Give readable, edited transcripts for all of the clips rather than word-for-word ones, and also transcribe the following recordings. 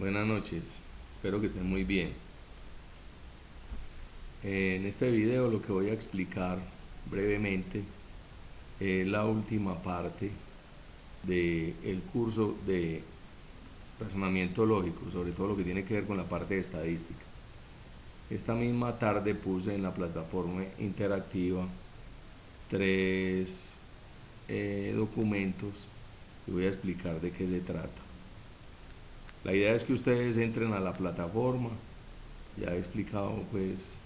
Buenas noches, espero que estén muy bien. En este video lo que voy a explicar brevemente es la última parte del curso de razonamiento lógico, sobre todo lo que tiene que ver con la parte de estadística. Esta misma tarde puse en la plataforma interactiva tres documentos y voy a explicar de qué se trata. La idea es que ustedes entren a la plataforma. Ya he explicado pues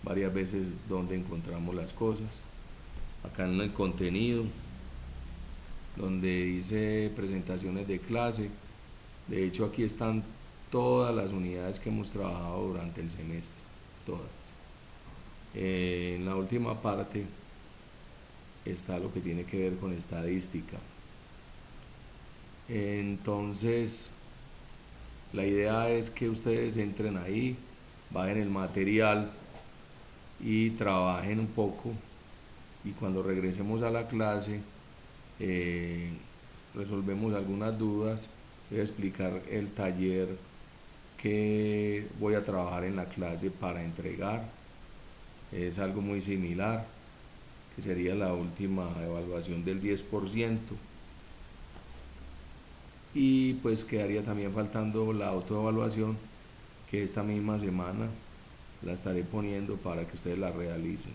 varias veces dónde encontramos las cosas. Acá en el contenido, donde dice presentaciones de clase. De hecho aquí están todas las unidades que hemos trabajado durante el semestre, todas. En la última parte está lo que tiene que ver con estadística. Entonces, la idea es que ustedes entren ahí, bajen el material y trabajen un poco, y cuando regresemos a la clase resolvemos algunas dudas. Voy a explicar el taller que voy a trabajar en la clase para entregar. Es algo muy similar, que sería la última evaluación del 10%. Y pues quedaría también faltando la autoevaluación, que esta misma semana la estaré poniendo para que ustedes la realicen.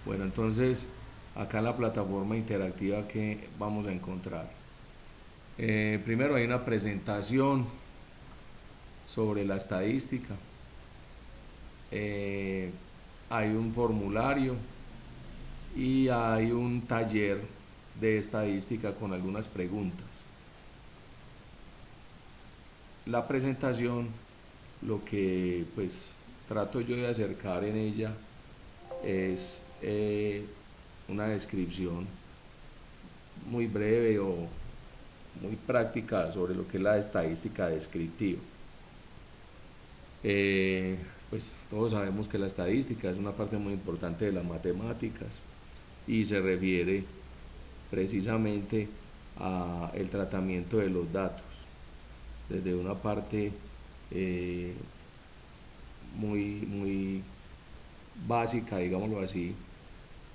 Bueno, entonces acá en la plataforma interactiva que vamos a encontrar. Primero hay una presentación sobre la estadística. Hay un formulario y hay un taller de estadística con algunas preguntas. La presentación, lo que pues trato yo de acercar en ella es una descripción muy breve o muy práctica sobre lo que es la estadística descriptiva. Pues todos sabemos que la estadística es una parte muy importante de las matemáticas y se refiere precisamente a el tratamiento de los datos desde una parte muy básica, digámoslo así,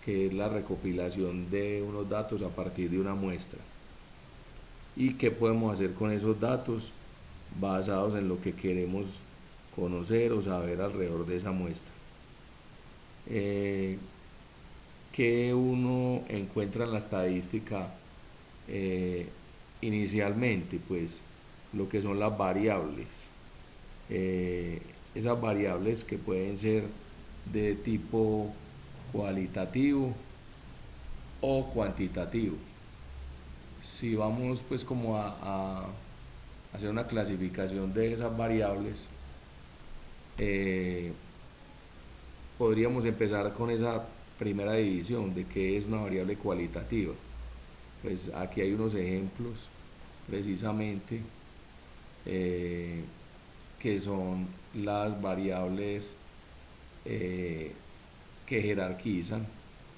que es la recopilación de unos datos a partir de una muestra. ¿Y qué podemos hacer con esos datos basados en lo que queremos conocer o saber alrededor de esa muestra? ¿Qué uno encuentra en la estadística inicialmente? Pues lo que son las variables. Esas variables que pueden ser de tipo cualitativo o cuantitativo. Si vamos pues como a hacer una clasificación de esas variables, podríamos empezar con esa primera división de qué es una variable cualitativa. Pues aquí hay unos ejemplos precisamente que son las variables que jerarquizan,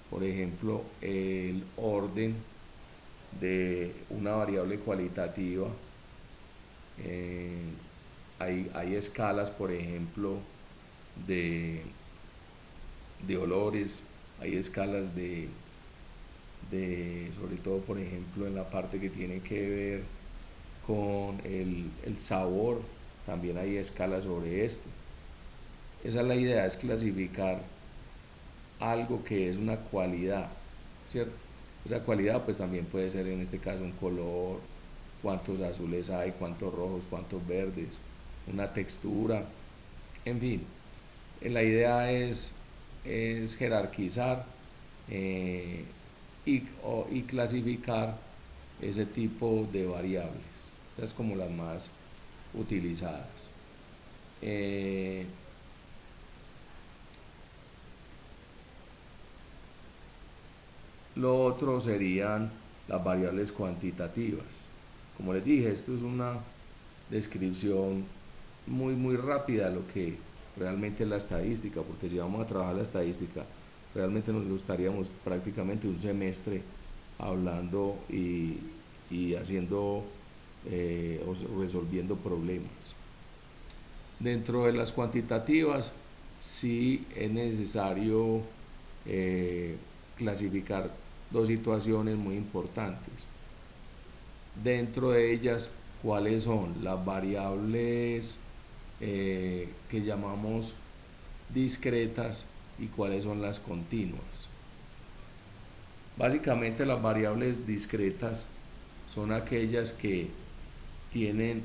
por ejemplo, el orden de una variable cualitativa. Hay escalas, por ejemplo, de olores, hay escalas sobre todo, por ejemplo, en la parte que tiene que ver con el sabor, también hay escalas sobre esto. Esa es la idea, es clasificar algo que es una cualidad, ¿cierto? Esa cualidad pues también puede ser en este caso un color, cuántos azules hay, cuántos rojos, cuántos verdes, una textura, en fin. La idea es jerarquizar y clasificar ese tipo de variables. Estas como las más utilizadas. Lo otro serían las variables cuantitativas. Como les dije, esto es una descripción muy rápida de lo que realmente es la estadística, porque si vamos a trabajar la estadística, realmente nos gustaríamos prácticamente un semestre hablando y haciendo o resolviendo problemas. Dentro de las cuantitativas, sí es necesario clasificar dos situaciones muy importantes. Dentro de ellas, ¿cuáles son las variables que llamamos discretas y cuáles son las continuas? Básicamente las variables discretas son aquellas que tienen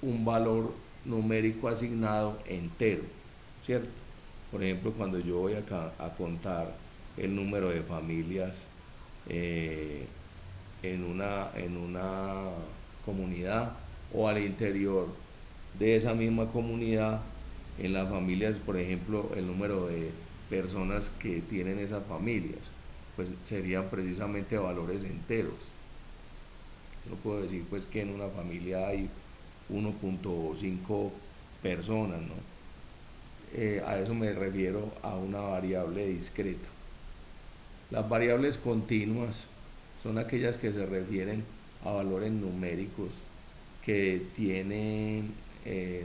un valor numérico asignado entero, ¿cierto? Por ejemplo, cuando yo voy a contar el número de familias en una comunidad, o al interior de esa misma comunidad, en las familias, por ejemplo, el número de personas que tienen esas familias, pues serían precisamente valores enteros. No puedo decir pues que en una familia hay 1.5 personas, ¿no? A eso me refiero a una variable discreta. Las variables continuas son aquellas que se refieren a valores numéricos que tienen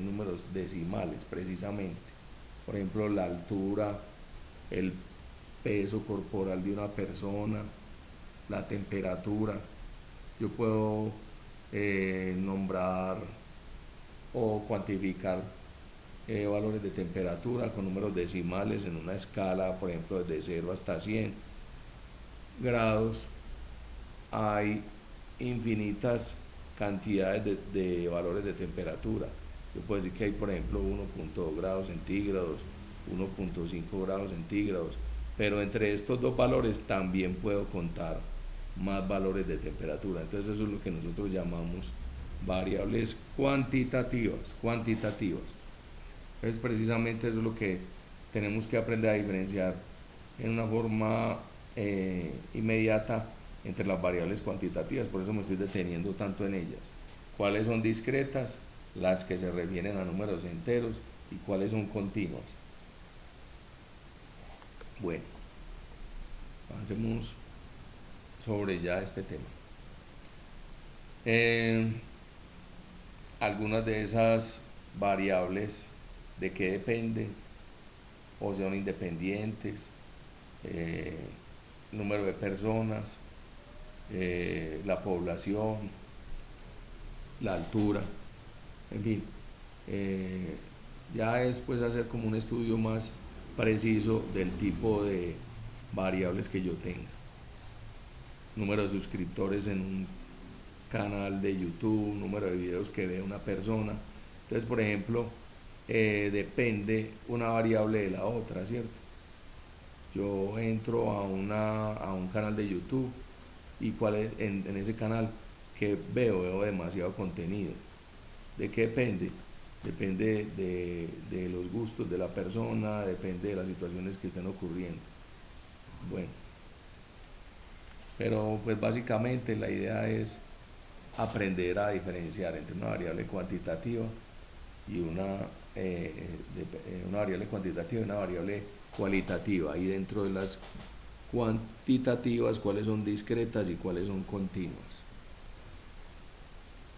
números decimales precisamente. Por ejemplo, la altura, el peso corporal de una persona, la temperatura. Yo puedo nombrar o cuantificar valores de temperatura con números decimales en una escala, por ejemplo, desde 0 hasta 100 grados. Hay infinitas cantidades de valores de temperatura. Yo puedo decir que hay, por ejemplo, 1.2 grados centígrados, 1.5 grados centígrados, pero entre estos dos valores también puedo contar más valores de temperatura. Entonces eso es lo que nosotros llamamos variables cuantitativas. Entonces precisamente eso es lo que tenemos que aprender a diferenciar en una forma inmediata entre las variables cuantitativas. Por eso me estoy deteniendo tanto en ellas. ¿Cuáles son discretas? Las que se refieren a números enteros. ¿Y cuáles son continuas? Bueno, avancemos sobre ya este tema. Algunas de esas variables, ¿de qué dependen? O son independientes, número de personas, la población, la altura, en fin. Ya es pues hacer como un estudio más preciso del tipo de variables que yo tenga. Número de suscriptores en un canal de YouTube, número de videos que ve una persona. Entonces, por ejemplo, depende una variable de la otra, ¿cierto? Yo entro a un canal de YouTube y cuál es en ese canal que veo demasiado contenido. ¿De qué depende? Depende de los gustos de la persona, depende de las situaciones que estén ocurriendo. Bueno, pero pues básicamente la idea es aprender a diferenciar entre una variable cuantitativa y una variable cuantitativa y una variable cualitativa, y dentro de las cuantitativas cuáles son discretas y cuáles son continuas.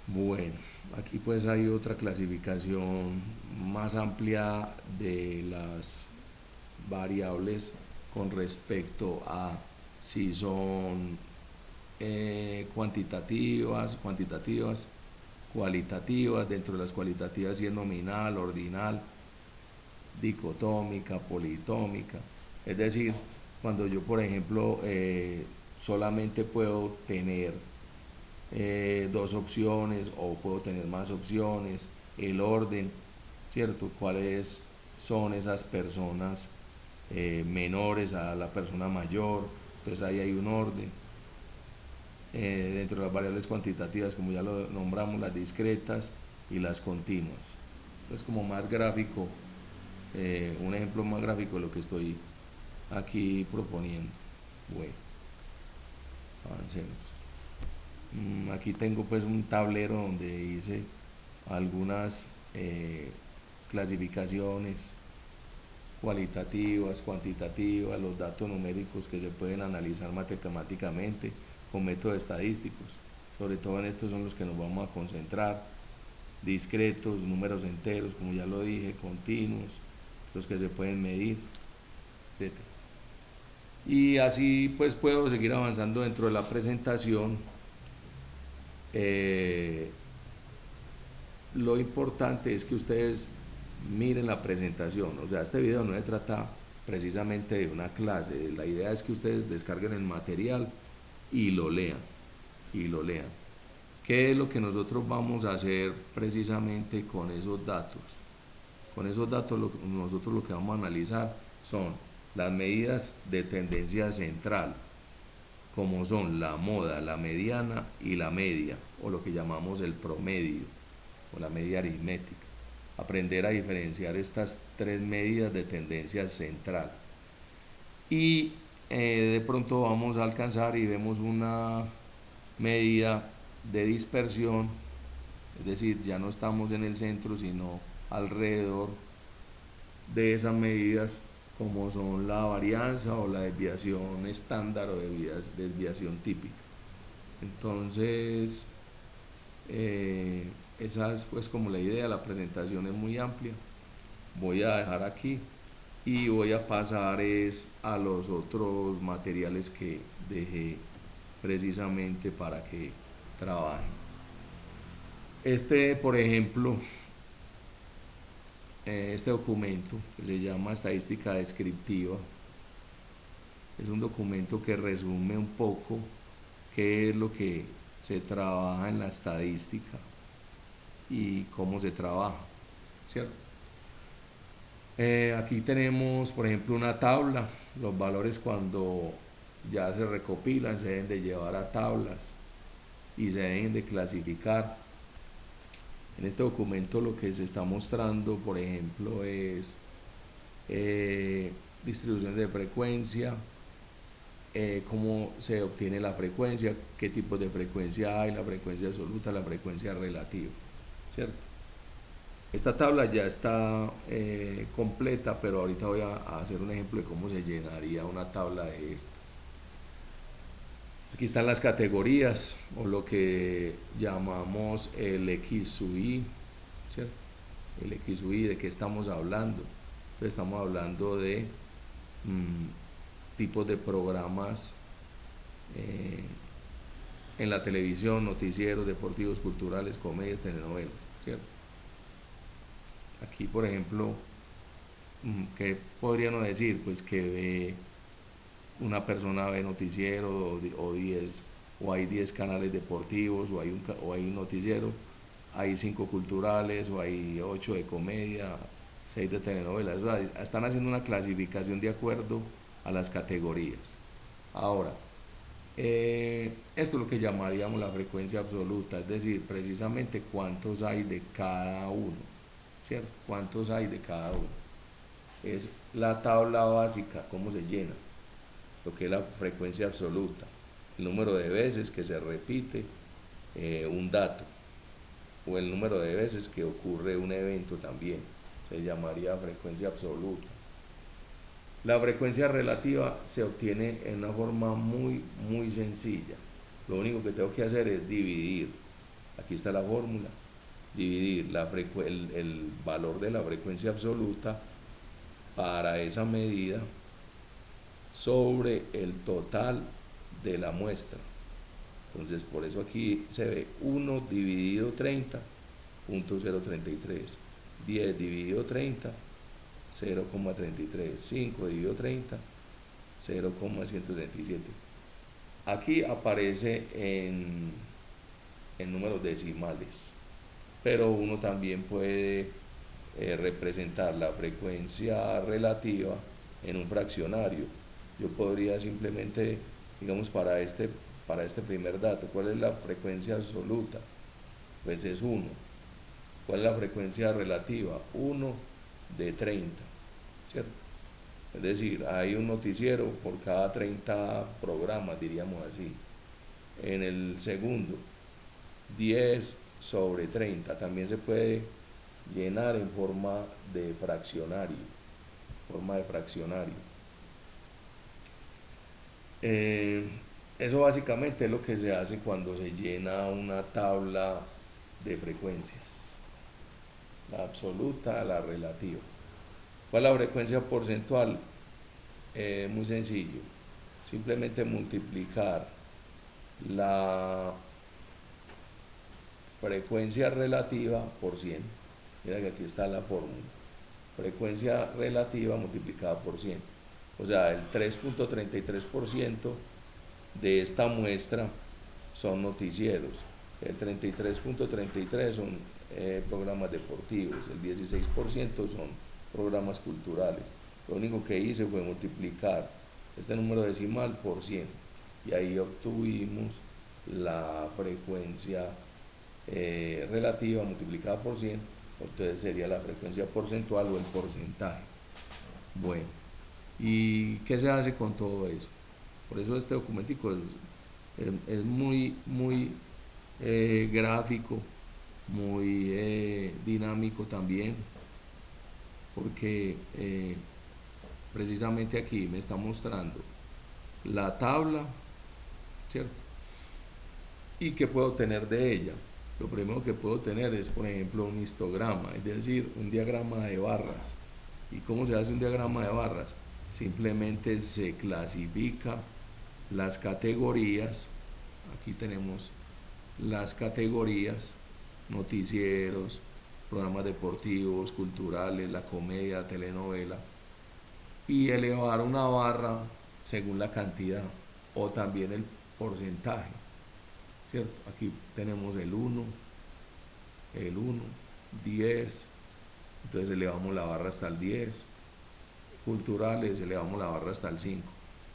Bueno, aquí pues hay otra clasificación más amplia de las variables con respecto a si son cuantitativas, cualitativas. Dentro de las cualitativas si es nominal, ordinal, dicotómica, politómica. Es decir, cuando yo por ejemplo solamente puedo tener dos opciones o puedo tener más opciones, el orden, ¿cierto? ¿Cuáles son esas personas menores a la persona mayor? Entonces ahí hay un orden. Dentro de las variables cuantitativas, como ya lo nombramos, las discretas y las continuas. Es como más gráfico, un ejemplo más gráfico de lo que estoy aquí proponiendo. Bueno, avancemos. Aquí tengo pues un tablero donde hice algunas clasificaciones cualitativas, cuantitativas, los datos numéricos que se pueden analizar matemáticamente con métodos estadísticos. sobre todo en estos son los que nos vamos a concentrar, discretos, números enteros, como ya lo dije, continuos, los que se pueden medir, etcétera. Y así pues puedo seguir avanzando dentro de la presentación. Eh, lo importante es que ustedes miren la presentación, o sea, este video no se trata precisamente de una clase, la idea es que ustedes descarguen el material y lo lean, y lo lean. ¿Qué es lo que nosotros vamos a hacer precisamente con esos datos? Con esos datos nosotros lo que vamos a analizar son las medidas de tendencia central, como son la moda, la mediana y la media, o lo que llamamos el promedio, o la media aritmética. Aprender a diferenciar estas tres medidas de tendencia central. Y de pronto vamos a alcanzar y vemos una medida de dispersión, es decir, ya no estamos en el centro, sino alrededor de esas medidas, como son la varianza o la desviación estándar o desviación típica. Entonces, esa es pues como la idea. La presentación es muy amplia. Voy a dejar aquí y voy a pasar a los otros materiales que dejé precisamente para que trabajen. Este, por ejemplo, este documento que se llama Estadística Descriptiva es un documento que resume un poco qué es lo que se trabaja en la estadística y cómo se trabaja, ¿cierto? Aquí tenemos, por ejemplo, una tabla. Los valores, cuando ya se recopilan, se deben de llevar a tablas y se deben de clasificar. En este documento lo que se está mostrando, por ejemplo, es distribuciones de frecuencia, cómo se obtiene la frecuencia, qué tipos de frecuencia hay, la frecuencia absoluta, la frecuencia relativa, ¿cierto? Esta tabla ya está completa, pero ahorita voy a hacer un ejemplo de cómo se llenaría una tabla de esta. Aquí están las categorías, o lo que llamamos el X sub I, ¿cierto? El X sub I, ¿de qué estamos hablando? Entonces estamos hablando de tipos de programas en la televisión, noticieros, deportivos, culturales, comedias, telenovelas, ¿cierto? Aquí, por ejemplo, ¿qué podríamos decir? Pues que una persona ve noticiero o 10, o hay 10 canales deportivos, o hay un noticiero, hay 5 culturales, o hay 8 de comedia, 6 de telenovelas. O sea, están haciendo una clasificación de acuerdo a las categorías. Ahora, esto es lo que llamaríamos la frecuencia absoluta, es decir, precisamente cuántos hay de cada uno, ¿cierto? ¿Cuántos hay de cada uno? Es la tabla básica, cómo se llena, lo que es la frecuencia absoluta, el número de veces que se repite un dato, o el número de veces que ocurre un evento también, se llamaría frecuencia absoluta. La frecuencia relativa se obtiene en una forma muy sencilla. Lo único que tengo que hacer es dividir. Aquí está la fórmula. Dividir el valor de la frecuencia absoluta para esa medida sobre el total de la muestra. Entonces, por eso aquí se ve 1 dividido 30, .033. 10 dividido 30, 0,33, 5 dividido 30, 0,137. Aquí aparece en números decimales, pero uno también puede representar la frecuencia relativa en un fraccionario. Yo podría simplemente, digamos, para este primer dato, ¿cuál es la frecuencia absoluta? Pues es 1. ¿Cuál es la frecuencia relativa? 1 de 30, ¿cierto? Es decir, hay un noticiero por cada 30 programas, diríamos así. En el segundo, 10 sobre 30, también se puede llenar en forma de fraccionario. Eso básicamente es lo que se hace cuando se llena una tabla de frecuencias, la absoluta, la relativa. ¿Cuál es la frecuencia porcentual? Muy sencillo, simplemente multiplicar la frecuencia relativa por 100. Mira que aquí está la fórmula. Frecuencia relativa multiplicada por 100. O sea, el 3.33% de esta muestra son noticieros. El 33.33 son programas deportivos. El 16% son programas culturales. Lo único que hice fue multiplicar este número decimal por 100 y ahí obtuvimos la frecuencia relativa multiplicada por 100, entonces sería la frecuencia porcentual o el porcentaje. Bueno, ¿y qué se hace con todo eso? Por eso este documentico es muy gráfico, muy dinámico también, porque precisamente aquí me está mostrando la tabla, ¿cierto? ¿Y qué puedo tener de ella? Lo primero que puedo tener es, por ejemplo, un histograma, es decir, un diagrama de barras. ¿Y cómo se hace un diagrama de barras? Simplemente se clasifica las categorías. Aquí tenemos las categorías: noticieros, programas deportivos, culturales, la comedia, la telenovela, y elevar una barra según la cantidad o también el porcentaje, ¿cierto? Aquí tenemos el 1, 10, entonces elevamos la barra hasta el 10, culturales elevamos la barra hasta el 5,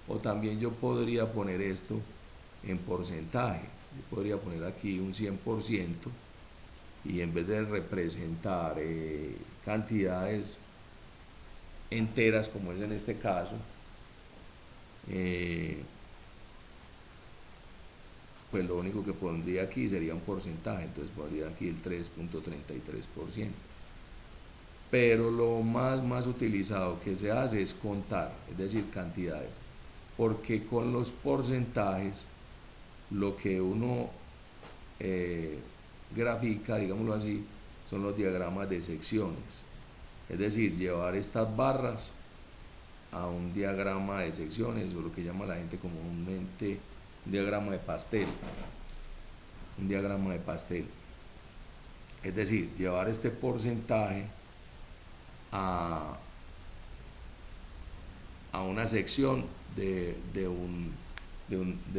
o también yo podría poner esto en porcentaje, yo podría poner aquí un 100% y en vez de representar cantidades enteras como es en este caso, pues lo único que pondría aquí sería un porcentaje, entonces pondría aquí el 3.33%. Pero lo más utilizado que se hace es contar, es decir, cantidades, porque con los porcentajes lo que uno grafica, digámoslo así, son los diagramas de secciones, es decir, llevar estas barras a un diagrama de secciones, o lo que llama la gente comúnmente un diagrama de pastel, un diagrama de pastel, es decir, llevar este porcentaje a una sección de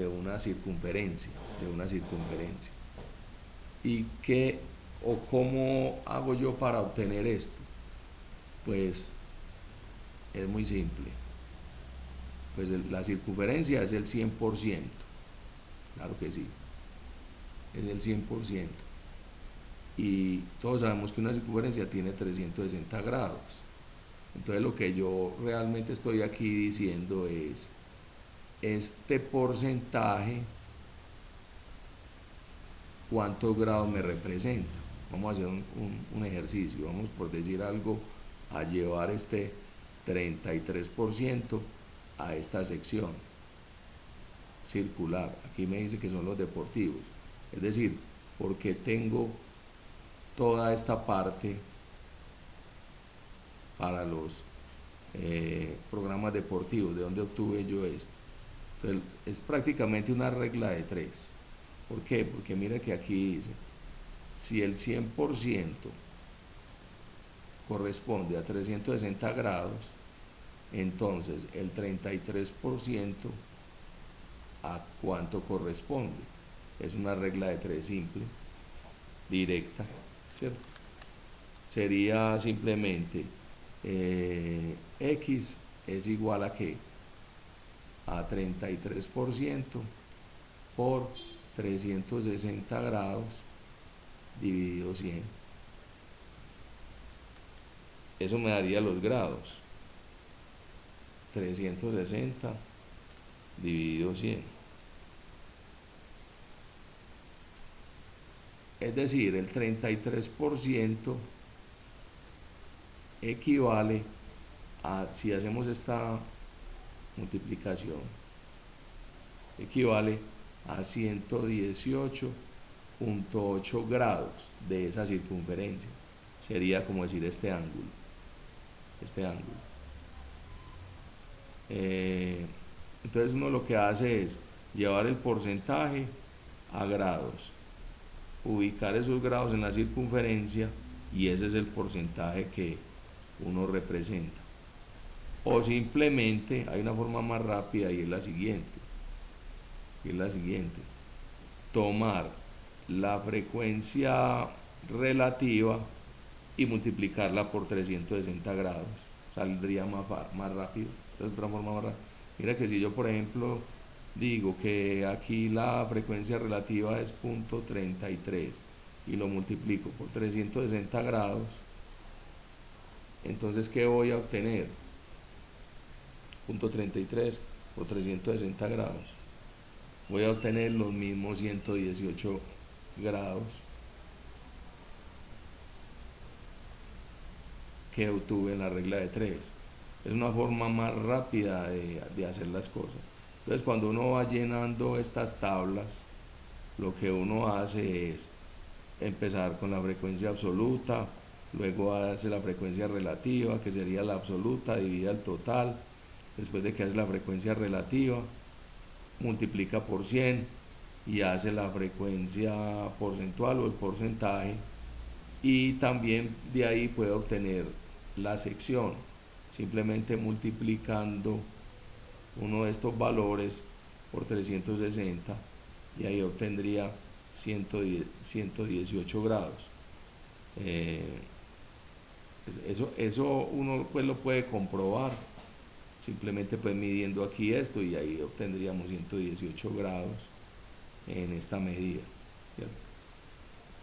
una circunferencia, ¿Y qué o cómo hago yo para obtener esto? Pues es muy simple. Pues la circunferencia es el 100%, claro que sí, es el 100%. Y todos sabemos que una circunferencia tiene 360 grados. Entonces lo que yo realmente estoy aquí diciendo es, este porcentaje, ¿cuántos grados me representa? Vamos a hacer un ejercicio, vamos por decir algo, a llevar este 33% a esta sección circular. Aquí me dice que son los deportivos, es decir, porque tengo toda esta parte para los programas deportivos. ¿De dónde obtuve yo esto? Entonces, es prácticamente una regla de 3. ¿Por qué? Porque mira que aquí dice, si el 100% corresponde a 360 grados, entonces el 33% a cuánto corresponde. Es una regla de 3 simple, directa, ¿cierto? Sería simplemente X es igual a ¿qué? A 33% por 360 grados dividido 100. Eso me daría los grados. 360 dividido 100. Es decir, el 33% equivale a, si hacemos esta multiplicación, equivale a 118.8 grados de esa circunferencia. Sería como decir este ángulo. Este ángulo. Entonces uno lo que hace es llevar el porcentaje a grados, ubicar esos grados en la circunferencia y ese es el porcentaje que uno representa. O simplemente hay una forma más rápida y es la siguiente. Tomar la frecuencia relativa y multiplicarla por 360 grados. Saldría más rápido. Entonces, otra forma más rápida. Mira que si yo, por ejemplo, digo que aquí la frecuencia relativa es 0.33 y lo multiplico por 360 grados, entonces, ¿qué voy a obtener? 0.33 por 360 grados. Voy a obtener los mismos 118 grados que obtuve en la regla de 3. Es una forma más rápida de hacer las cosas. Entonces, cuando uno va llenando estas tablas, lo que uno hace es empezar con la frecuencia absoluta, luego hace la frecuencia relativa, que sería la absoluta dividida el total. Después de que hace la frecuencia relativa, multiplica por 100 y hace la frecuencia porcentual o el porcentaje, y también de ahí puede obtener la sección simplemente multiplicando uno de estos valores por 360 y ahí obtendría 118 grados. Eso uno pues lo puede comprobar simplemente pues midiendo aquí esto y ahí obtendríamos 118 grados en esta medida, ¿cierto?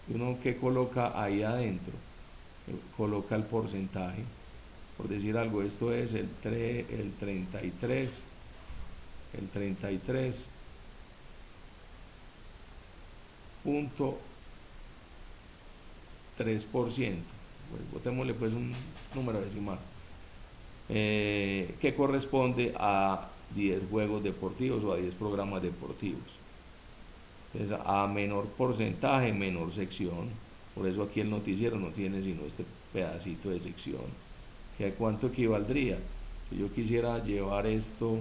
Y uno que coloca ahí adentro, coloca el porcentaje, por decir algo, esto es el 33 punto 3%, pues botémosle pues un número decimal, que corresponde a 10 juegos deportivos o a 10 programas deportivos. Entonces, a menor porcentaje, menor sección. Por eso aquí el noticiero no tiene sino este pedacito de sección. ¿Que cuánto equivaldría? Si yo quisiera llevar esto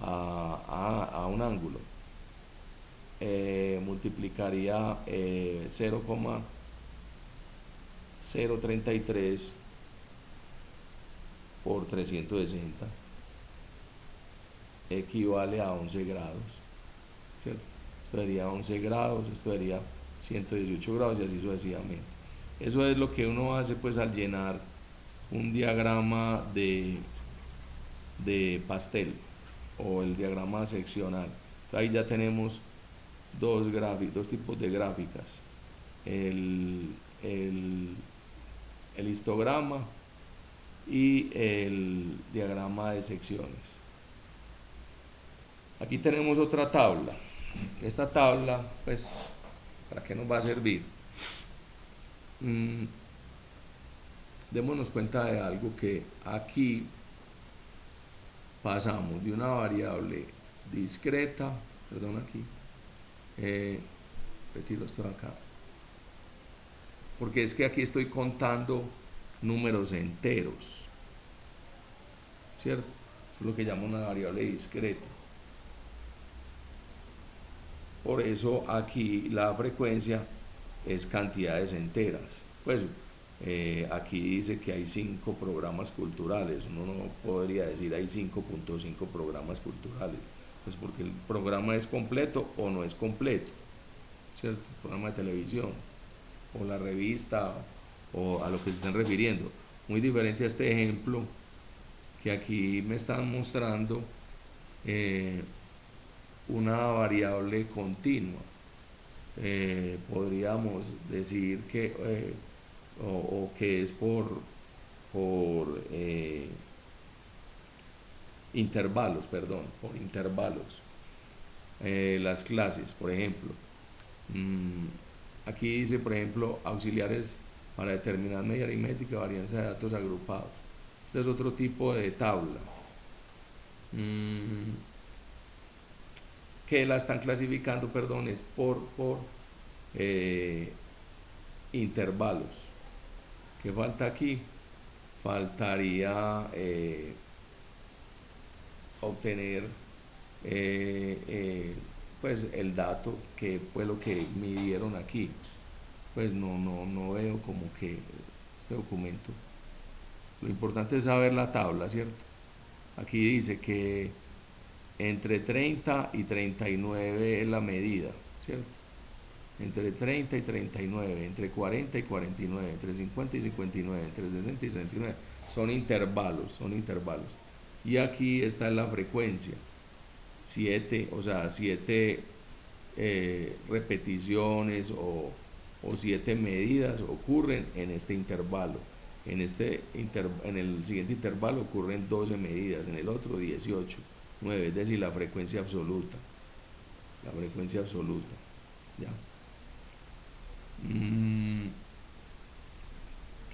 a un ángulo, multiplicaría 0,033 por 360, equivale a 11 grados, ¿cierto? Esto daría 11 grados, esto daría 118 grados y así sucesivamente. Eso es lo que uno hace pues al llenar un diagrama de pastel o el diagrama seccional. Entonces, ahí ya tenemos dos tipos de gráficas, el histograma y el diagrama de secciones. Aquí tenemos otra tabla. Esta tabla, pues, ¿para qué nos va a servir? Démonos cuenta de algo, que aquí pasamos de una variable discreta, perdón, aquí, retiro esto de acá, porque es que aquí estoy contando números enteros, ¿cierto? Es lo que llamo una variable discreta. Por eso aquí la frecuencia es cantidades enteras. Pues aquí dice que hay 5 programas culturales. Uno no podría decir hay 5.5 programas culturales, pues porque el programa es completo o no es completo, ¿cierto? El programa de televisión o la revista o a lo que se están refiriendo. Muy diferente a este ejemplo que aquí me están mostrando, una variable continua. Podríamos decir que o que es por intervalos, perdón, por intervalos. Las clases, por ejemplo, aquí dice, por ejemplo, auxiliares para determinar media aritmética, varianza de datos agrupados. Este es otro tipo de tabla. ¿Qué que la están clasificando, perdón, es por eh, intervalos. ¿Qué falta aquí? Faltaría obtener pues el dato que fue lo que midieron aquí. Pues no veo como que este documento. Lo importante es saber la tabla, ¿cierto? Aquí dice que entre 30 y 39 es la medida, ¿cierto? Entre 30 y 39, entre 40 y 49, entre 50 y 59, entre 60 y 69. Son intervalos, son intervalos. Y aquí está la frecuencia. 7, o sea, 7 repeticiones o 7 medidas ocurren en este intervalo. En el siguiente intervalo ocurren 12 medidas, en el otro 18, 9, es decir, la frecuencia absoluta. La frecuencia absoluta. ¿Ya?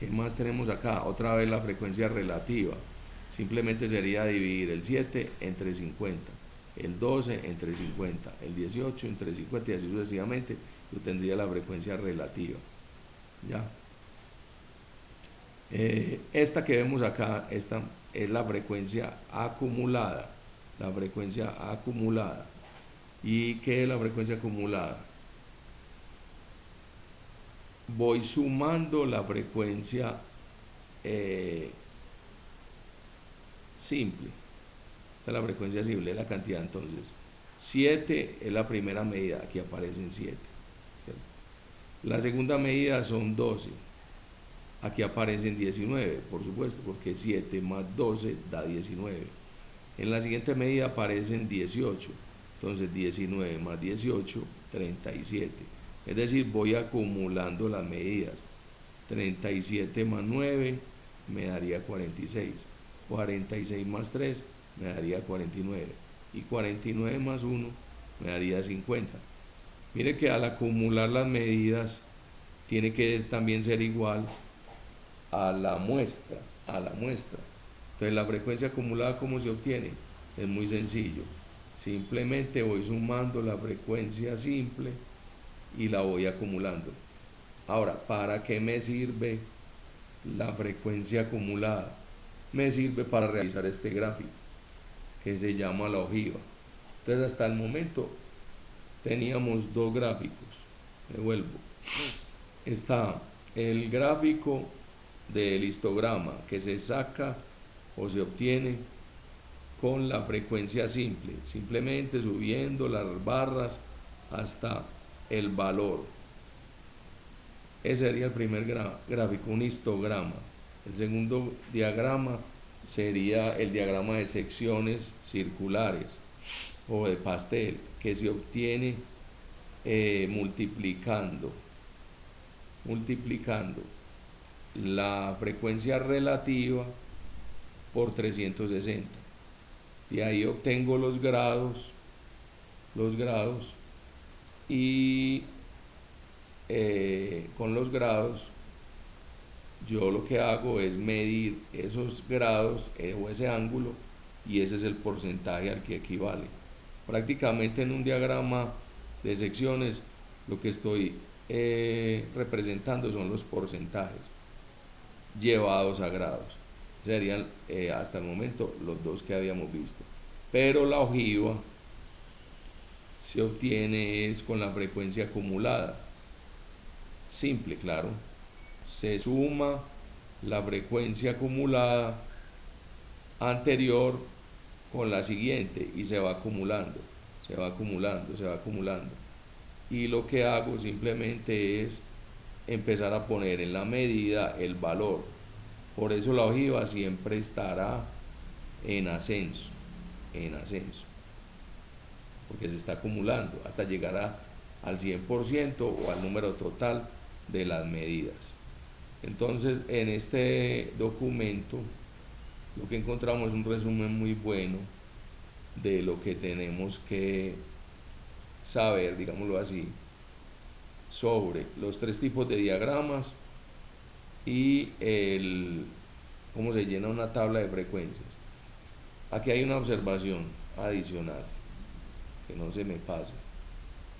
¿Qué más tenemos acá? Otra vez la frecuencia relativa. Simplemente sería dividir el 7 entre 50, el 12 entre 50, el 18 entre 50 y así sucesivamente. Yo tendría la frecuencia relativa. ¿Ya? Esta que vemos acá, esta es la frecuencia acumulada. La frecuencia acumulada. ¿Y qué es la frecuencia acumulada? Voy sumando la frecuencia simple. Esta es la frecuencia simple, es la cantidad. Entonces, 7 es la primera medida, aquí aparecen 7. ¿cierto? La segunda medida son 12. Aquí aparecen 19, por supuesto, porque 7 más 12 da 19. En la siguiente medida aparecen 18. Entonces 19 más 18, 37. Es decir, voy acumulando las medidas. 37 más 9 me daría 46. 46 más 3 me daría 49. Y 49 más 1 me daría 50. Mire que al acumular las medidas tiene que también ser igual a la muestra, Entonces la frecuencia acumulada, ¿cómo se obtiene? Es muy sencillo. Simplemente voy sumando la frecuencia simple y la voy acumulando. Ahora, ¿para qué me sirve la frecuencia acumulada? Me sirve para realizar este gráfico que se llama la ojiva. Entonces hasta el momento teníamos dos gráficos. Me vuelvo. Está el gráfico del histograma que se saca o se obtiene con la frecuencia simple, simplemente subiendo las barras hasta el valor. Ese sería el primer gráfico, un histograma. El segundo diagrama sería el diagrama de secciones circulares o de pastel, que se obtiene multiplicando la frecuencia relativa por 360. Y ahí obtengo los grados y con los grados yo lo que hago es medir esos grados o ese ángulo, y ese es el porcentaje al que equivale. Prácticamente en un diagrama de secciones lo que estoy representando son los porcentajes llevados a grados. Serían hasta el momento los dos que habíamos visto. Pero la ojiva se obtiene es con la frecuencia acumulada. Simple, claro. Se suma la frecuencia acumulada anterior con la siguiente y se va acumulando, se va acumulando, se va acumulando. Y lo que hago simplemente es empezar a poner en la medida el valor. Por eso la ojiva siempre estará en ascenso, porque se está acumulando hasta llegar al 100% o al número total de las medidas. Entonces, en este documento lo que encontramos es un resumen muy bueno de lo que tenemos que saber, digámoslo así, sobre los tres tipos de diagramas y cómo se llena una tabla de frecuencias. Aquí hay una observación adicional. que no se me pase,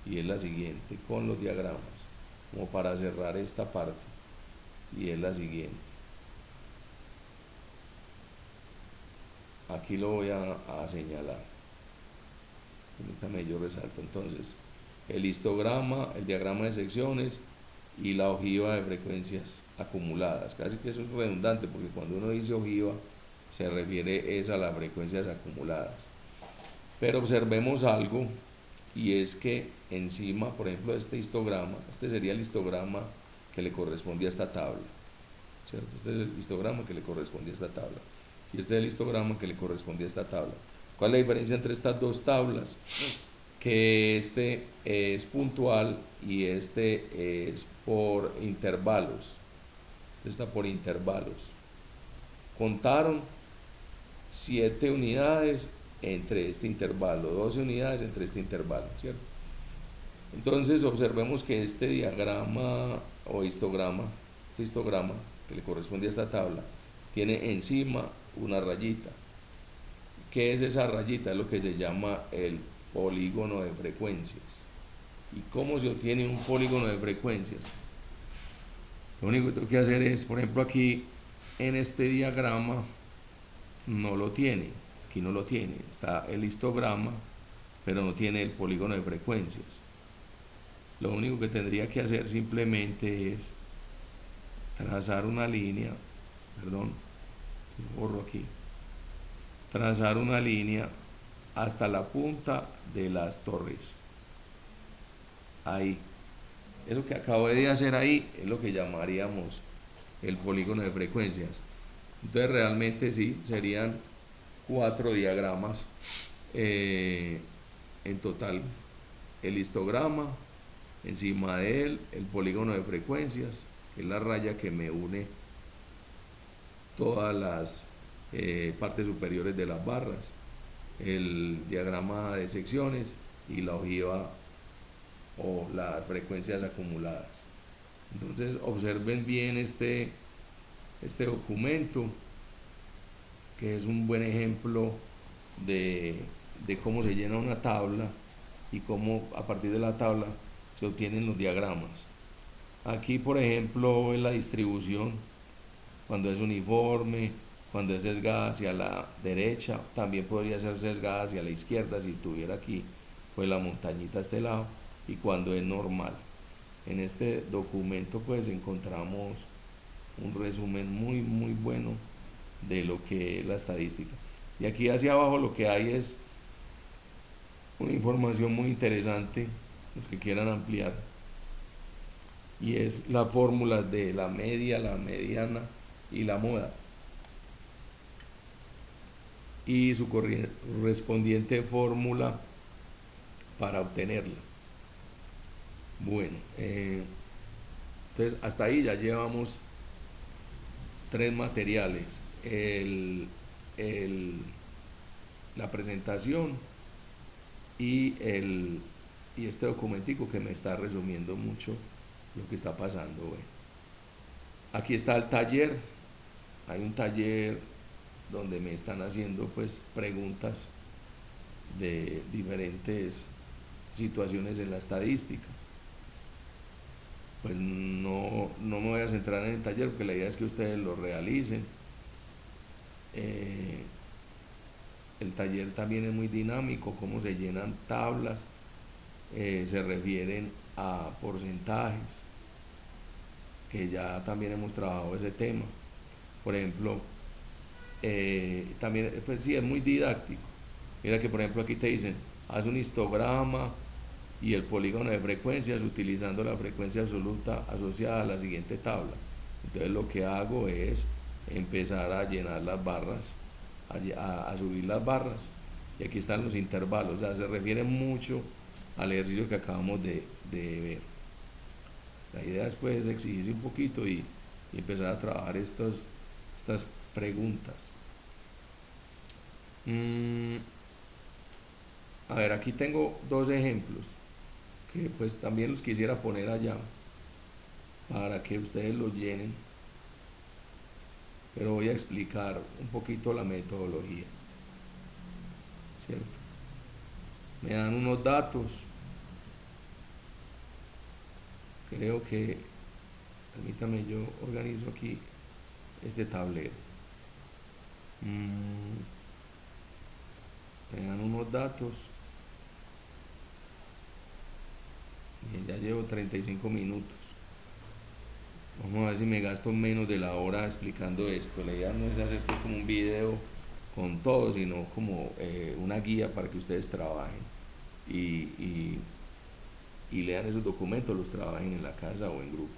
y es la siguiente, con los diagramas, como para cerrar esta parte, y es la siguiente. Aquí lo voy a señalar. Permítame, yo resalto entonces el histograma, el diagrama de secciones y la ojiva de frecuencias acumuladas. Casi que eso es redundante porque cuando uno dice ojiva se refiere es a las frecuencias acumuladas. Pero observemos algo, y es que encima, por ejemplo, de este histograma, este sería el histograma que le corresponde a esta tabla, ¿cierto? Este es el histograma que le corresponde a esta tabla y este es el histograma que le corresponde a esta tabla. ¿Cuál es la diferencia entre estas dos tablas? Que este es puntual y este es por intervalos. Este está por intervalos. Contaron 7 unidades entre este intervalo, 12 unidades entre este intervalo, ¿cierto? Entonces observemos que este diagrama o histograma, este histograma que le corresponde a esta tabla, tiene encima una rayita. ¿Qué es esa rayita? Es lo que se llama el polígono de frecuencias. ¿Y cómo se obtiene un polígono de frecuencias? Lo único que tengo que hacer es, por ejemplo, aquí en este diagrama no lo tiene, aquí no lo tiene, está el histograma, pero no tiene el polígono de frecuencias. Lo único que tendría que hacer simplemente es trazar una línea, perdón, borro aquí, trazar una línea hasta la punta de las torres. Ahí. Eso que acabo de hacer ahí es lo que llamaríamos el polígono de frecuencias. Entonces realmente sí, serían 4 diagramas en total. El histograma, encima de él el polígono de frecuencias, que es la raya que me une todas las partes superiores de las barras, el diagrama de secciones y la ojiva o las frecuencias acumuladas. Entonces observen bien este documento, que es un buen ejemplo de cómo se llena una tabla y cómo a partir de la tabla se obtienen los diagramas. Aquí, por ejemplo, es la distribución cuando es uniforme, cuando es sesgada hacia la derecha, también podría ser sesgada hacia la izquierda si tuviera aquí pues la montañita a este lado, y cuando es normal. En este documento pues encontramos un resumen muy bueno de lo que es la estadística. Y aquí hacia abajo lo que hay es una información muy interesante, los que quieran ampliar, y es la fórmula de la media, la mediana y la moda, y su correspondiente fórmula para obtenerla. Bueno, entonces hasta ahí ya llevamos 3 materiales: la presentación y este documentico que me está resumiendo mucho lo que está pasando. Bueno, aquí está el taller. Hay un taller donde me están haciendo pues preguntas de diferentes situaciones en la estadística. Pues no me voy a centrar en el taller porque la idea es que ustedes lo realicen. El taller también es muy dinámico, cómo se llenan tablas, se refieren a porcentajes, que ya también hemos trabajado ese tema. Por ejemplo, también pues sí, es muy didáctico. Mira que por ejemplo aquí te dicen, haz un histograma y el polígono de frecuencias utilizando la frecuencia absoluta asociada a la siguiente tabla. Entonces lo que hago es empezar a llenar las barras, a subir las barras, y aquí están los intervalos. O sea, se refiere mucho al ejercicio que acabamos de ver. La idea después es exigirse un poquito y empezar a trabajar estas preguntas. A ver, aquí tengo 2 ejemplos que pues también los quisiera poner allá para que ustedes lo llenen, pero voy a explicar un poquito la metodología, ¿cierto? me dan unos datos, creo que, permítame, yo organizo aquí este tablero. Me dan unos datos. Bien, ya llevo 35 minutos. Vamos a ver si me gasto menos de la hora explicando esto. La idea no es hacer pues como un video con todo, sino como una guía para que ustedes trabajen y, y lean esos documentos, los trabajen en la casa o en grupos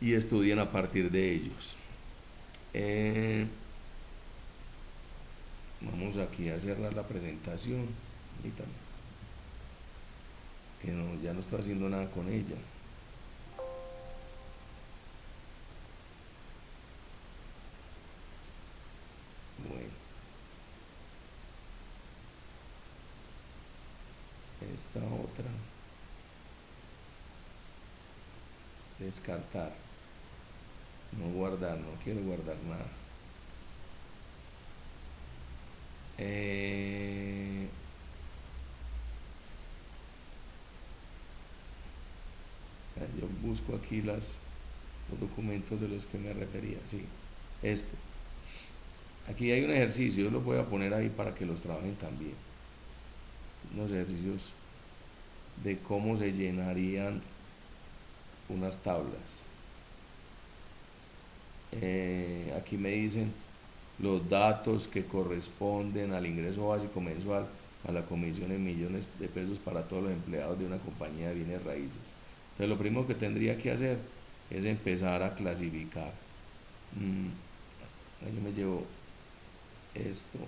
y estudien a partir de ellos. Vamos aquí a cerrar la presentación. Permítanme, que no, ya no estoy haciendo nada con ella. Bueno, esta otra, descartar, no guardar, no quiero guardar nada. Yo busco aquí los documentos de los que me refería, sí, este. Aquí hay un ejercicio, yo los voy a poner ahí para que los trabajen también. Unos ejercicios de cómo se llenarían unas tablas. Aquí me dicen los datos que corresponden al ingreso básico mensual, a la comisión en millones de pesos para todos los empleados de una compañía de bienes raíces. Entonces lo primero que tendría que hacer es empezar a clasificar. Yo me llevo esto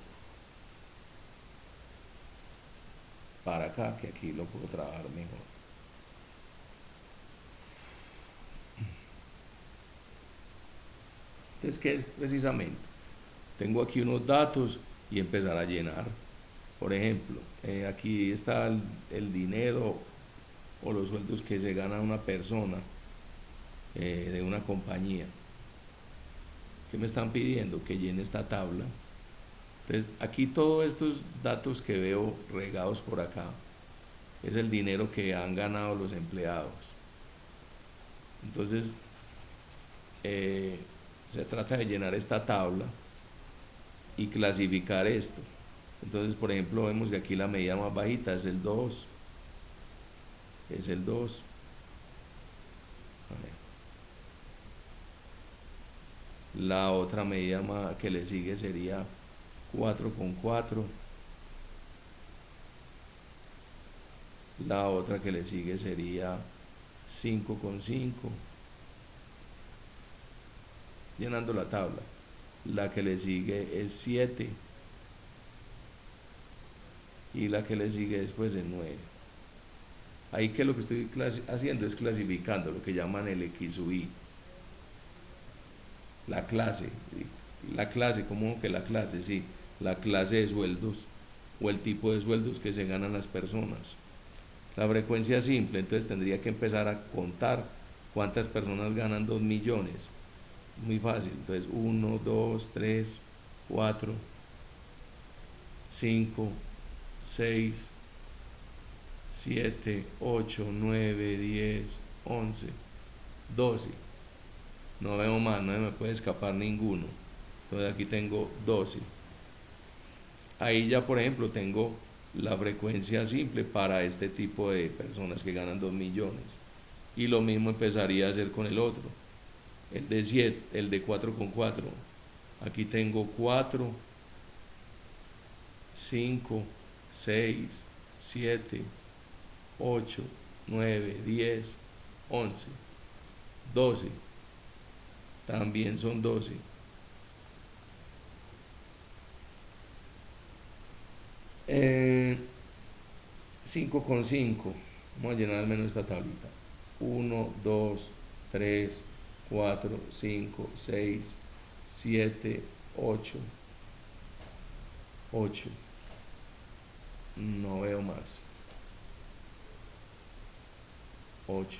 para acá, que aquí lo puedo trabajar mejor. Entonces, ¿qué es precisamente? Tengo aquí unos datos y empezar a llenar. Por ejemplo, aquí está el dinero o los sueldos que se gana una persona de una compañía. ¿Qué me están pidiendo? Que llene esta tabla. Entonces, aquí todos estos datos que veo regados por acá es el dinero que han ganado los empleados. Entonces, se trata de llenar esta tabla y clasificar esto. Entonces, por ejemplo, vemos que aquí la medida más bajita es el 2. Es el 2. La otra medida más que le sigue sería 4,4. La otra que le sigue sería 5,5. Llenando la tabla. La que le sigue es 7. Y la que le sigue después es 9. Ahí que lo que estoy haciendo es clasificando lo que llaman el X sub I. La clase, ¿cómo que la clase? Sí, la clase de sueldos o el tipo de sueldos que se ganan las personas. La frecuencia simple, entonces tendría que empezar a contar cuántas personas ganan 2 millones. Muy fácil, entonces 1, 2, 3, 4, 5, 6, 7, 8, 9, 10, 11, 12. No veo más, no me puede escapar ninguno. Entonces aquí tengo 12. Ahí ya, por ejemplo, tengo la frecuencia simple para este tipo de personas que ganan 2 millones. Y lo mismo empezaría a hacer con el otro. El de 7, el de 4,4. Aquí tengo 4, 5, 6, 7, 8, 9, 10, 11, 12. También son 12. Eh, 5,5. Vamos a llenar al menos esta tablita. 1, 2, 3, 4, 5, 6, 7, 8. 8. No veo más. 8.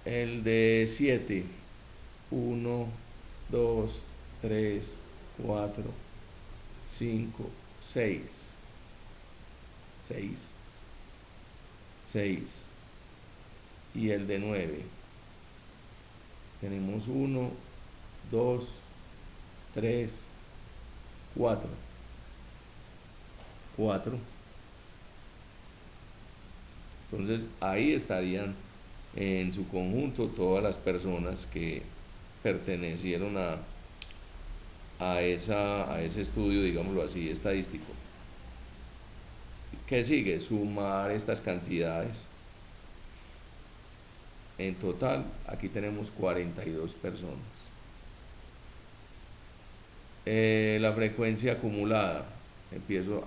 El de 7. 1, 2, 3, 4, 5, 6, 6, 6 y el de 9. Tenemos 1, 2, 3, 4. 4. Entonces ahí estarían en su conjunto todas las personas que pertenecieron a ese estudio, digámoslo así, estadístico. ¿Qué sigue? Sumar estas cantidades. En total, aquí tenemos 42 personas. La frecuencia acumulada. Empiezo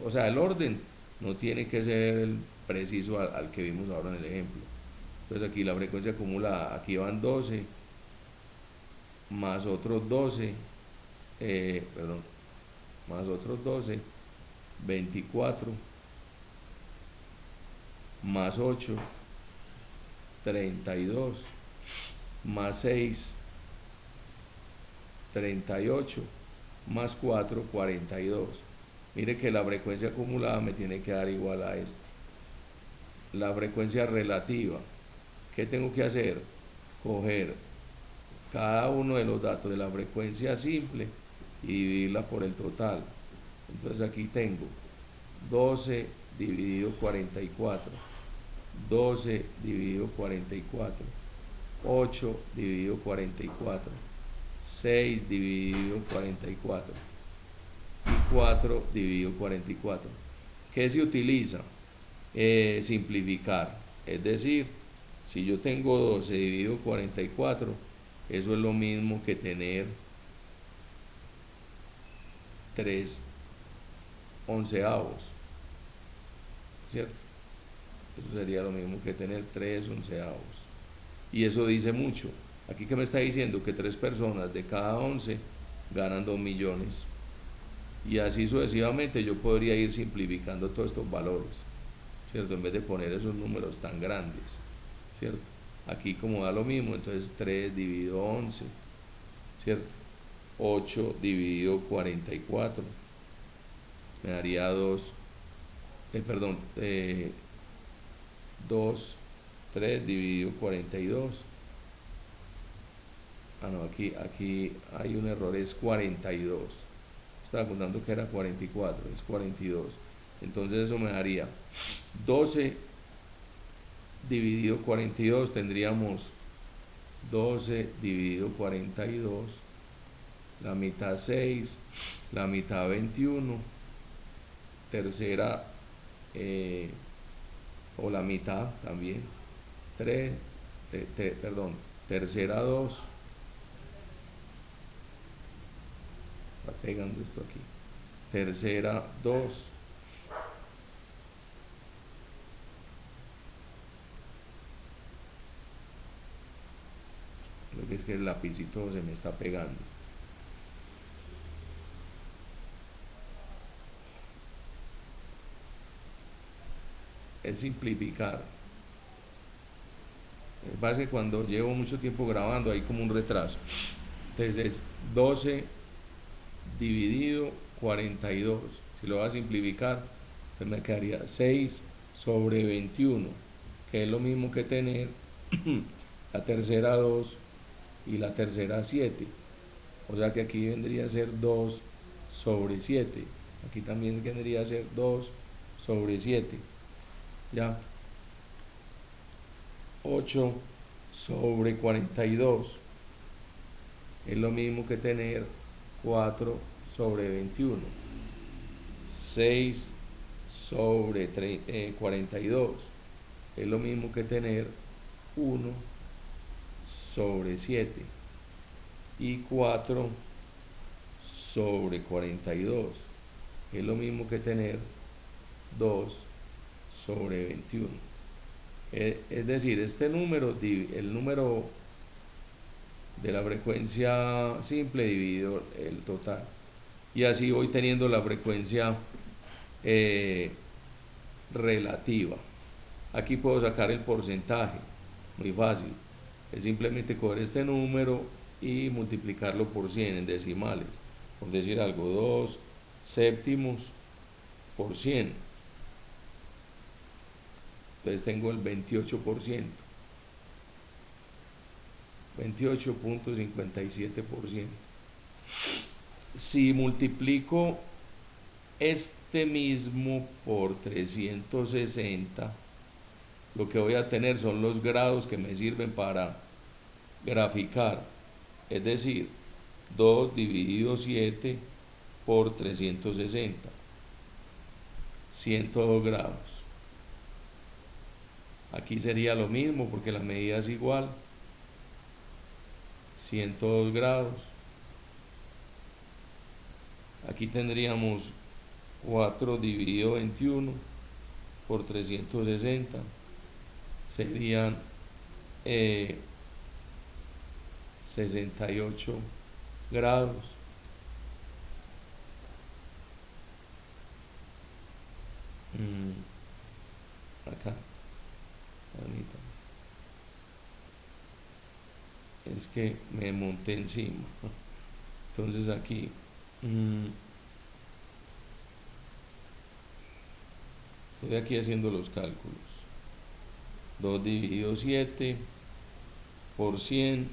o sea, el orden no tiene que ser preciso al que vimos ahora en el ejemplo. Entonces aquí la frecuencia acumulada, aquí van 12, más otros 12, más otros 12, 24, más 8, 32, más 6, 38, más 4, 42. Mire que la frecuencia acumulada me tiene que dar igual a esta. La frecuencia relativa, ¿qué tengo que hacer? Coger cada uno de los datos de la frecuencia simple y dividirla por el total. Entonces aquí tengo 12 dividido 44, 12 dividido 44, 8 dividido 44, 6 dividido 44 y 4 dividido 44. ¿Qué se utiliza? Simplificar. Es decir, si yo tengo 12 dividido 44, eso es lo mismo que tener 3 onceavos, ¿cierto? Eso sería lo mismo que tener 3 onceavos. Y eso dice mucho. Aquí que me está diciendo que 3 personas de cada 11 ganan 2 millones. Y así sucesivamente yo podría ir simplificando todos estos valores, ¿cierto? En vez de poner esos números tan grandes, ¿cierto? Aquí como da lo mismo, entonces 3 dividido 11, ¿cierto? 8 dividido 44, me daría 2, 2, 3 dividido 42. Ah, no, aquí hay un error, es 42. Estaba contando que era 44, es 42. Entonces eso me daría 12 dividido 42, tendríamos 12 dividido 42, la mitad 6, la mitad 21, tercera, o la mitad también, 3, tercera 2, está pegando esto aquí, tercera 2, creo que es que el lapicito se me está pegando. Es simplificar. Lo que pasa es que cuando llevo mucho tiempo grabando hay como un retraso. Entonces es 12 dividido 42. Si lo voy a simplificar, pues me quedaría 6 sobre 21, que es lo mismo que tener la tercera 2 y la tercera 7. O sea que aquí vendría a ser 2 sobre 7. Aquí también vendría a ser 2 sobre 7. Ya. 8 sobre 42 es lo mismo que tener 4 sobre 21. 6 sobre 42 es lo mismo que tener 1 sobre 7. Y 4 sobre 42 es lo mismo que tener 2 sobre 21. Es decir, este número, el número de la frecuencia simple dividido el total. Y así voy teniendo la frecuencia relativa. Aquí puedo sacar el porcentaje, muy fácil. Es simplemente coger este número y multiplicarlo por 100 en decimales. por decir algo, 2 séptimos por 100. Entonces tengo el 28%, 28.57%. Si multiplico este mismo por 360, lo que voy a tener son los grados que me sirven para graficar, es decir, 2 dividido 7 por 360, 102 grados. Aquí sería lo mismo porque la medida es igual, 102 grados. Aquí tendríamos 4 dividido 21 por 360, serían 68 grados. Acá, es que me monté encima. Entonces aquí estoy aquí haciendo los cálculos. 2 dividido 7 por 100,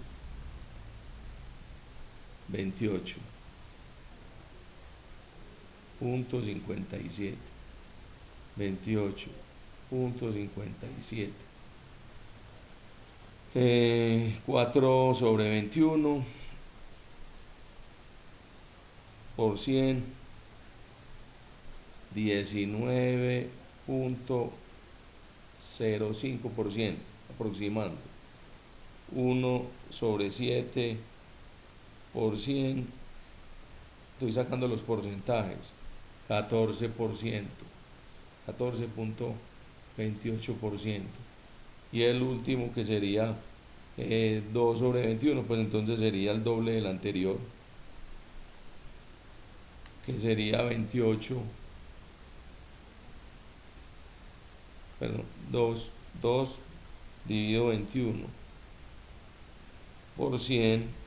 28.57, 28.57. 4 sobre 21 por 100, 19.05% aproximando. 1 sobre 7 por 100, estoy sacando los porcentajes, 14%, 14.28%. Y el último, que sería 2 sobre 21, pues entonces sería el doble del anterior, que sería 28, perdón, 2 dividido 21 por 100,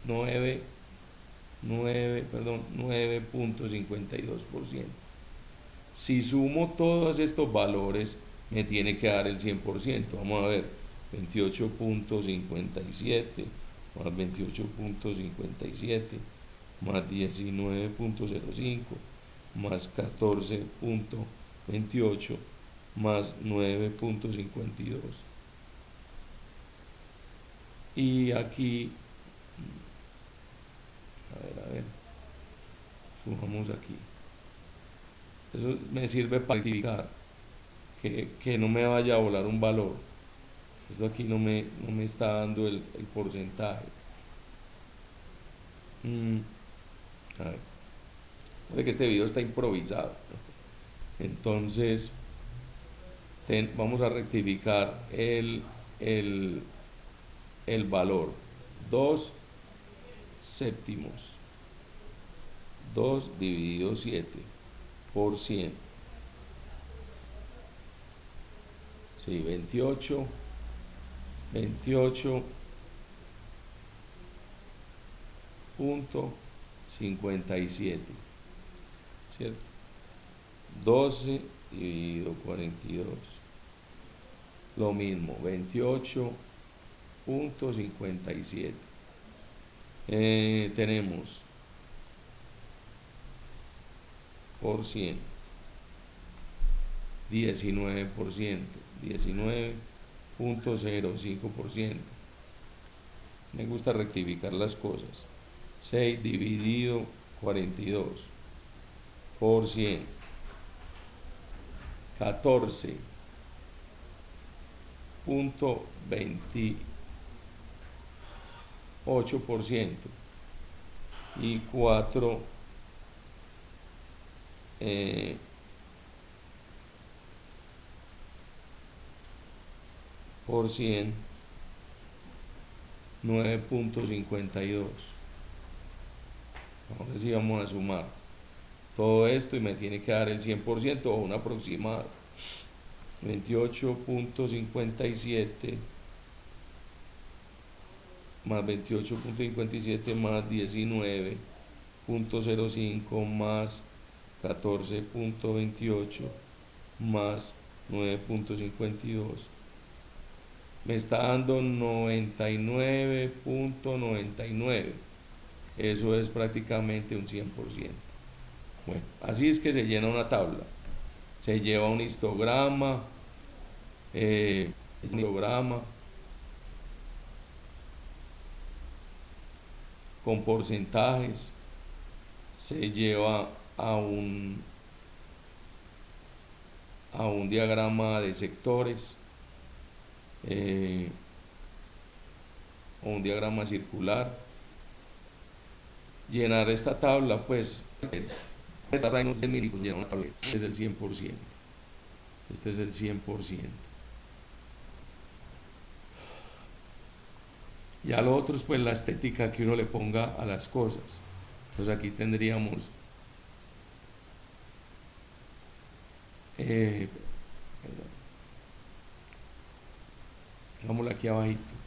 9.52%. Si sumo todos estos valores, me tiene que dar el 100%. Vamos a ver, 28.57 más 28.57 más 19.05 más 14.28 más 9.52. Y aquí, a ver, sumamos aquí. Eso me sirve para rectificar, que no me vaya a volar un valor. Esto aquí no me está dando el porcentaje. A ver, parece que este video está improvisado. Entonces, vamos a rectificar el valor. 2 séptimos, 2 dividido 7 por 100. Sí, 28.57, ¿cierto? 12 dividido 42, lo mismo, 28.57. Tenemos por 100, 19%, 19.05%. Me gusta rectificar las cosas. 6 dividido 42 por 100, 14.28%, y 4 por 100, 9.52. Ahora sí vamos a sumar todo esto y me tiene que dar el 100% o un aproximado. 28.57 más 28.57 más 19.05 más 14.28 más 9.52 me está dando 99.99. Eso es prácticamente un 100%. Bueno, así es que se llena una tabla. Se lleva un histograma, un histograma con porcentajes, se lleva a un diagrama de sectores, o un diagrama circular. Llenar esta tabla, pues, este es el 100%. Este es el 100%. Ya lo otro es pues la estética que uno le ponga a las cosas. Entonces aquí tendríamos digámoslo aquí abajito.